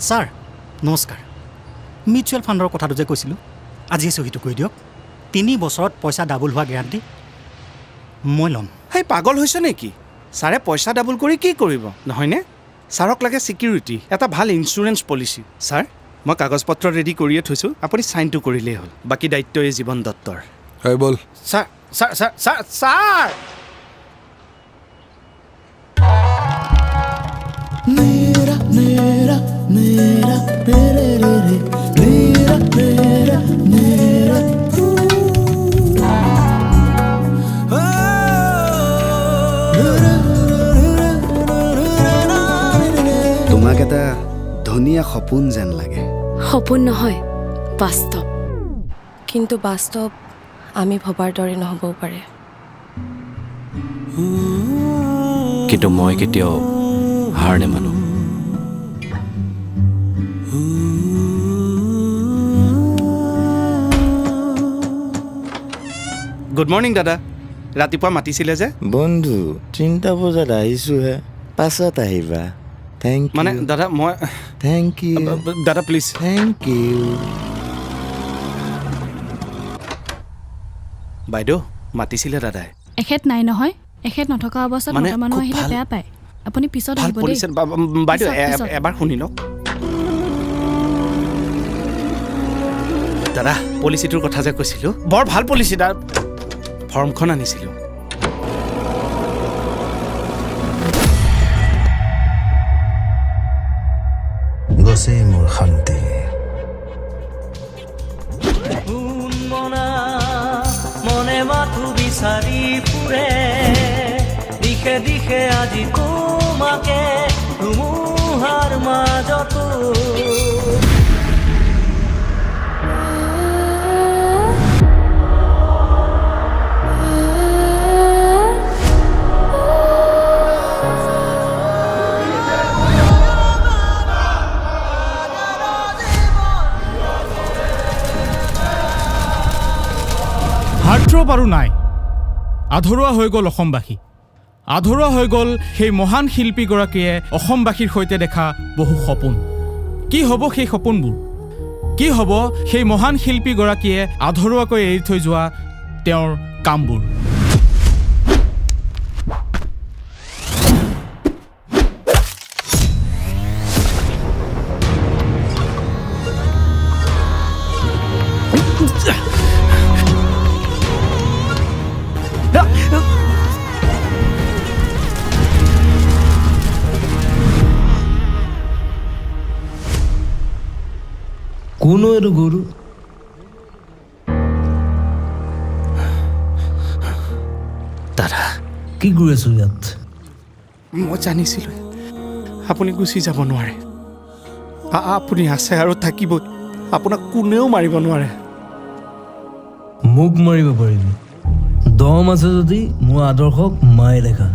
Sir নমস্কাৰ mutual ফাণ্ডৰ কথাটো যে কৈছিলোঁ আজি চহীটো কৰি দিয়ক 3 বছৰত পইচা ডাবল হোৱা গেৰাণ্টি মই ল'ম সেই পাগল হৈছে নেকি ছাৰে পইচা ডাবল কৰি কি কৰিব নহয়নে ছাৰক লাগে ছিকিউৰিটি এটা ভাল ইঞ্চুৰেঞ্চ পলিচি ছাৰ মই কাগজ পত্ৰ ৰেডি কৰিয়ে থৈছোঁ আপুনি চাইনটো কৰিলেই হ'ল বাকী দায়িত্ব এই জীৱন দত্তৰ হয় বল sir sir sir sir sir मेरा मेरा मेरा मेरे रे रे मेरा मेरा मेरा তোমাক এটা ধুনীয়া সপোন যেন লাগে সপোন নহয় বাস্তৱ কিন্তু বাস্তৱ আমি ভবাৰ দৰে নহ'বও পাৰে কিন্তু মই কেতিয়াও হাৰ নেমানো গুড মৰ্ণিং দাদা ৰাতিপুৱা মাতিছিলে যে বন্ধু 3টা বজাত আহিছোহে পাছত আহিবা থেংক ইউ মানে দাদা মই থেংক ইউ দাদা প্লিজ থেংক ইউ বাইদেউ মাতিছিলে দাদাই এখেত নাই নহয় এখেত নথকা অৱস্থাত মানে মতা মানুহ খুব আহিলে ভাল- বেয়া পায় আপুনি পিছত ভাল আহিব দেই পলিচি বাইদেউ পিছত। এবাৰ শুনি লওক দাদা পলিচিটোৰ কথা যে কৈছিলোঁ বৰ ভাল পলিচি দাদা ফৰ্মখন আনিছিলোঁ গছে মোৰ শান্তি মনে মাথো বিচাৰি ফুৰে দিশে দিশে আজি তোমাকে ধুমুহাৰ মাজতো হাৰ্টথ্ৰব আৰু নাই আধৰুৱা হৈ গ'ল অসমবাসী আধৰুৱা হৈ গ'ল সেই মহান শিল্পীগৰাকীয়ে অসমবাসীৰ সৈতে দেখা বহু সপোন কি হ'ব সেই সপোনবোৰ কি হ'ব সেই মহান শিল্পীগৰাকীয়ে আধৰুৱাকৈ এৰি থৈ যোৱা তেওঁৰ কামবোৰ কোনো এইটো গৰু দাদা কি কৰি আছো ইয়াত মই জানিছিলোঁ আপুনি গুচি যাব নোৱাৰে আপুনি আছে আৰু থাকিবই আপোনাক কোনেও মাৰিব নোৱাৰে মোক মাৰিব পাৰিবি দম আছে যদি মোৰ আদৰ্শক মাৰি দেখা